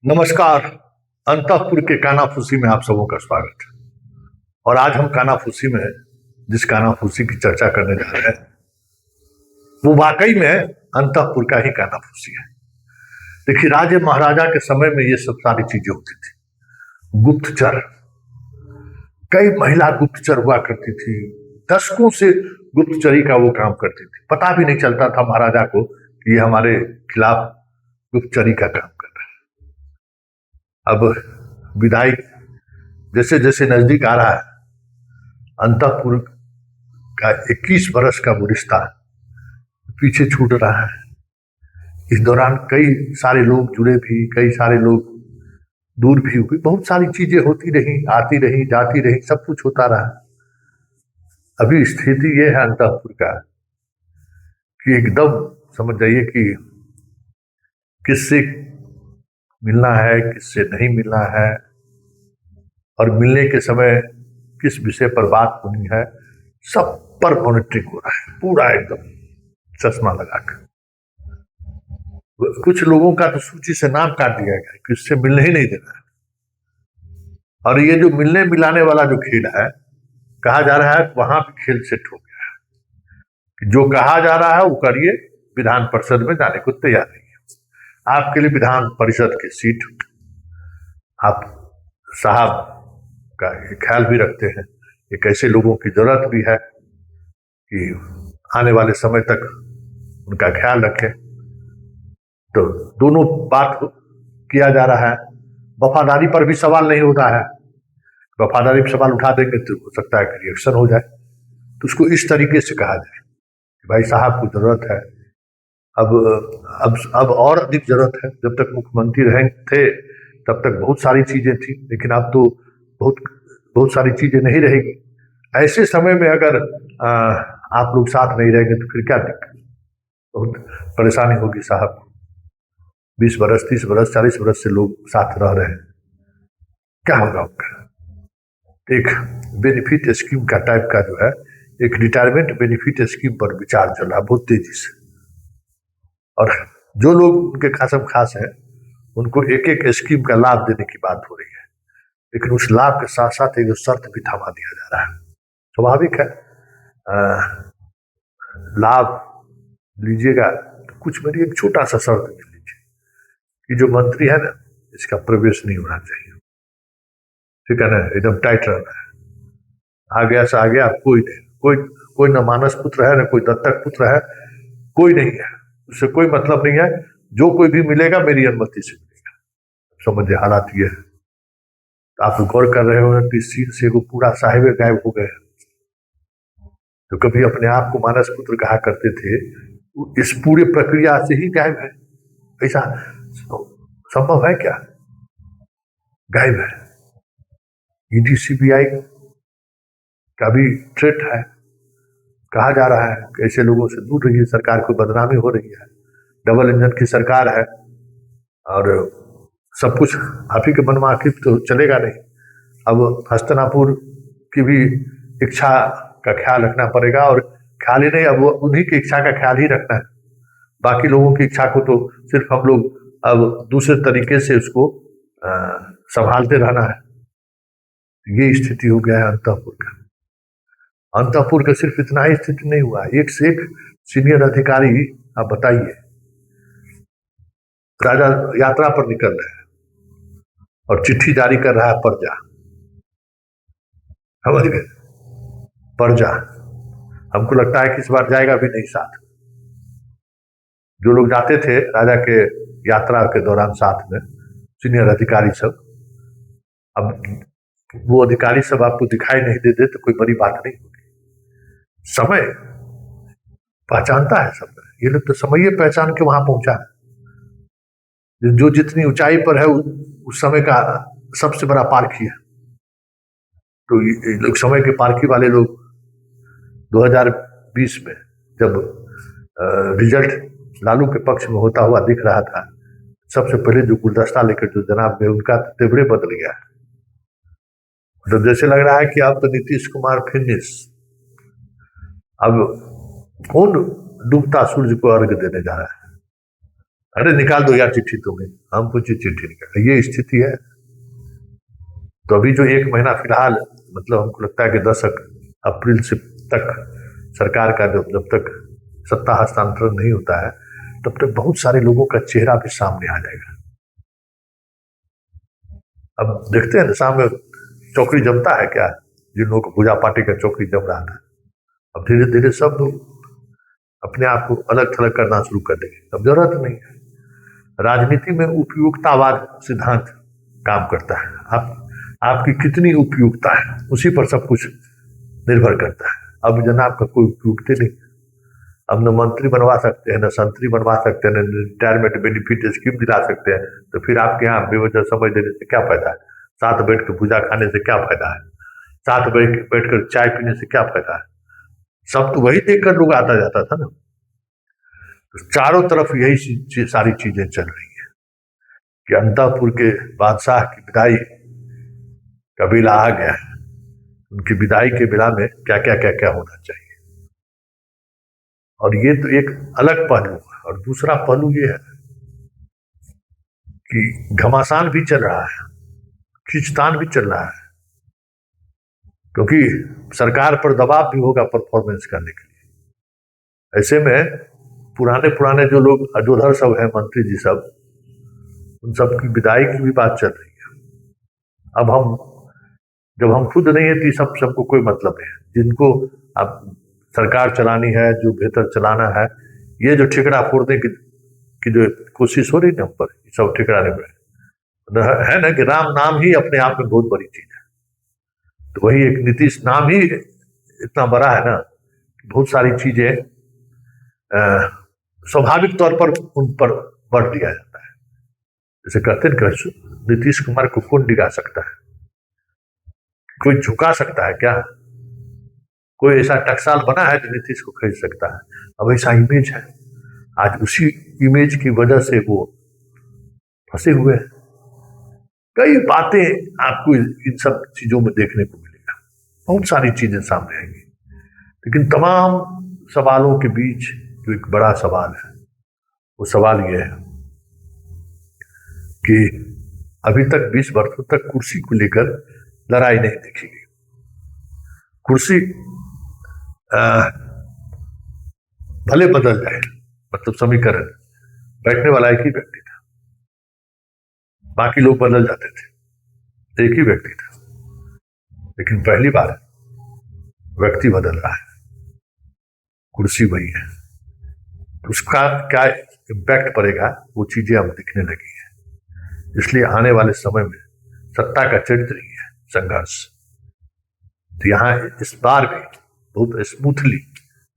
नमस्कार। अंतःपुर के कानाफूसी में आप सबों का स्वागत है। और आज हम कानाफूसी में जिस कानाफूसी की चर्चा करने जा रहे हैं वो वाकई में अंतःपुर का ही कानाफूसी है। देखिए, राजे महाराजा के समय में ये सब सारी चीजें होती थी। गुप्तचर, कई महिला गुप्तचर हुआ करती थी। दशकों से गुप्तचरी का वो काम करती थी। पता भी नहीं चलता था महाराजा को कि ये हमारे खिलाफ गुप्तचरी का काम कर रहा है। अब विदाई जैसे जैसे नजदीक आ रहा है, अंतःपुर का 21 बरस का वो रिश्ता पीछे छूट रहा है। इस दौरान कई सारे लोग जुड़े भी, कई सारे लोग दूर भी हुए। बहुत सारी चीजें होती रही, आती रही, जाती रही, सब कुछ होता रहा। अभी स्थिति ये है अंतःपुर का कि एकदम समझ जाइए कि किससे मिलना है, किससे नहीं मिलना है, और मिलने के समय किस विषय पर बात होनी है, सब पर मॉनिटरिंग हो रहा है, पूरा एकदम चश्मा लगाकर। कुछ लोगों का तो सूची से नाम काट दिया गया कि उससे मिलने ही नहीं देना है। और ये जो मिलने मिलाने वाला जो खेल है, कहा जा रहा है वहां भी खेल सेट हो गया है कि जो कहा जा रहा है वो करिए, विधान परिषद में जाने को तैयार नहीं है। आपके लिए विधान परिषद की सीट आप साहब का ख्याल भी रखते हैं। एक ऐसे लोगों की जरूरत भी है कि आने वाले समय तक उनका ख्याल रखें। तो दोनों बात किया जा रहा है। वफादारी पर भी सवाल नहीं होता है। वफादारी पर सवाल उठा देंगे तो हो सकता है कि रिएक्शन हो जाए। तो उसको इस तरीके से कहा जाए कि भाई साहब को जरूरत है। अब और अधिक जरूरत है। जब तक मुख्यमंत्री रहे थे तब तक बहुत सारी चीजें थी, लेकिन अब तो बहुत बहुत सारी चीजें नहीं रहेगी। ऐसे समय में अगर आप लोग साथ नहीं रहेंगे तो फिर क्या दिक्कत, बहुत परेशानी होगी साहब। 20 बरस, 30 बरस, 40 बरस से लोग साथ रह रहे हैं, क्या होगा उनका। एक बेनिफिट स्कीम का टाइप का जो है, एक रिटायरमेंट बेनिफिट स्कीम पर विचार चल रहा बहुत तेजी से। और जो लोग उनके खासम खास हैं उनको एक एक स्कीम का लाभ देने की बात हो रही है, लेकिन उस लाभ के साथ साथ एक शर्त भी थमा दिया जा रहा है। स्वाभाविक है, लाभ लीजिएगा तो कुछ मेरी एक छोटा सा शर्त मिल लीजिए कि जो मंत्री है ना, इसका प्रवेश नहीं होना चाहिए। ठीक है ना, एकदम टाइट रहना है। आ गया से आ गया, कोई नहीं, कोई न मानस पुत्र है, न कोई दत्तक पुत्र है, कोई नहीं है, उससे कोई मतलब नहीं है। जो कोई भी मिलेगा मेरी अनुमति से मिलेगा। समझिए हालात ये है। तो आप गौर कर रहे हो कि सीन से वो पूरा साहिब गायब हो गए। तो कभी अपने आप को मानस पुत्र कहा करते थे, इस पूरे प्रक्रिया से ही गायब है। ऐसा संभव है क्या? गायब है। ईडी सीबीआई का भी थ्रेट है। कहा जा रहा है कि ऐसे लोगों से दूर रहिए, सरकार को बदनामी हो रही है, डबल इंजन की सरकार है और सब कुछ आप ही के मन में आखिर तो चलेगा नहीं। अब हस्तिनापुर की भी इच्छा का ख्याल रखना पड़ेगा, और ख्याल ही नहीं, अब वो उन्हीं की इच्छा का ख्याल ही रखना है। बाकी लोगों की इच्छा को तो सिर्फ हम लोग अब दूसरे तरीके से उसको संभालते रहना है। ये स्थिति हो गया है अंतःपुर का। अंतःपुर का सिर्फ इतना ही स्थिति नहीं हुआ, एक से एक सीनियर अधिकारी, आप बताइए, राजा यात्रा पर निकल रहे हैं और चिट्ठी जारी कर रहा है परजा। समझ गए? परजा हमको लगता है कि इस बार जाएगा भी नहीं साथ। जो लोग जाते थे राजा के यात्रा के दौरान साथ में, सीनियर अधिकारी सब, अब वो अधिकारी सब आपको दिखाई नहीं देते तो कोई बड़ी बात नहीं होगी। समय पहचानता है सब। ये लोग तो समय पहचान के वहां पहुंचा है। जो जितनी ऊंचाई पर है उस समय का सबसे बड़ा पारखी है। तो ये लोग समय के पारखी वाले लोग 2020 में जब रिजल्ट लालू के पक्ष में होता हुआ दिख रहा था, सबसे पहले जो गुलदस्ता लेकर जो जनाब में, उनका तेवरे बदल गया है। तो जैसे लग रहा है कि अब तो नीतीश कुमार फिनिश। अब कौन डूबता सूरज को अर्घ देने जा रहा है? अरे निकाल दो यार चिट्ठी तुम्हें, हम कुछ चिट्ठी निकाल, ये स्थिति है। तो अभी जो एक महीना फिलहाल, मतलब हमको लगता है कि 10 अप्रैल से तक सरकार का जब तक सत्ता हस्तांतरण नहीं होता है तब तक बहुत सारे लोगों का चेहरा भी सामने आ जाएगा। अब देखते हैं सामने चौकड़ी जमता है क्या, जिन लोगों को पूजा पार्टी का चौकड़ी जम रहा था, अब धीरे धीरे सब लोग अपने आप को अलग थलग करना शुरू कर देंगे। अब जरूरत नहीं है। राजनीति में उपयुक्तावाद सिद्धांत काम करता है। आपकी कितनी उपयुक्ता है उसी पर सब कुछ निर्भर करता है। अब जनाब का कोई उपयुक्त नहीं, अब न मंत्री बनवा सकते हैं, न संतरी बनवा सकते हैं, न रिटायरमेंट बेनिफिट स्कीम दिला सकते हैं, तो फिर आपके यहाँ बेवजह समय देने से क्या फायदा है? साथ बैठ कर भुजा खाने से क्या फायदा है? साथ बैठ कर चाय पीने से क्या फायदा है? सब तो वही देखकर लोग आता जाता था ना। तो चारों तरफ यही सारी चीजें चल रही है कि अंतापुर के बादशाह की विदाई का बेला आ गया है। उनकी विदाई के बेला में क्या क्या होना चाहिए। और ये तो एक अलग पहलू है। और दूसरा पहलू ये है कि घमासान भी चल रहा है, खींचतान भी चल रहा है, क्योंकि सरकार पर दबाव भी होगा परफॉर्मेंस करने के लिए। ऐसे में पुराने पुराने जो लोग अजोधर सब है, मंत्री जी सब, उन सब की विदाई की भी बात चल रही है। अब जब हम खुद नहीं है तो सबको कोई मतलब नहीं है। जिनको अब सरकार चलानी है, जो बेहतर चलाना है, ये जो ठिकरा फोड़ने की जो कोशिश हो रही है ना ऊपर, सब ठिकराने में है ना कि राम नाम ही अपने आप में बहुत बड़ी चीज है। तो वही एक नीतीश नाम ही इतना बड़ा है ना कि बहुत सारी चीजें स्वाभाविक तौर पर उन पर बढ़ दिया जाता है। जैसे कहते हैं कि नीतीश कुमार को कौन डिगा सकता है? कोई झुका सकता है क्या? कोई ऐसा टकसाल बना है जो नीतीश को खरीद सकता है? अब ऐसा इमेज है। आज उसी इमेज की वजह से वो फंसे हुए हैं। कई बातें आपको इन सब चीजों में देखने को मिलेगा, बहुत सारी चीजें सामने आएंगी। लेकिन तमाम सवालों के बीच जो एक बड़ा सवाल है, वो सवाल यह है कि अभी तक 20 वर्षों तक कुर्सी को लेकर लड़ाई नहीं देखी गई। कुर्सी भले बदल जाए, मतलब समीकरण, बैठने वाला एक ही व्यक्ति था, बाकी लोग बदल जाते थे, एक ही व्यक्ति था। लेकिन पहली बार व्यक्ति बदल रहा है, कुर्सी वही है। तो उसका क्या इम्पैक्ट पड़ेगा, वो चीजें अब दिखने लगी है। इसलिए आने वाले समय में सत्ता का चरित्र ही है संघर्ष। तो यहाँ इस बार भी बहुत स्मूथली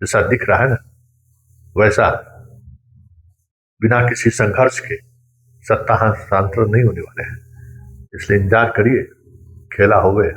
जैसा दिख रहा है ना, वैसा बिना किसी संघर्ष के सत्ता हस्तांतरण नहीं होने वाले हैं। इसलिए इंतजार करिए, खेला होवे।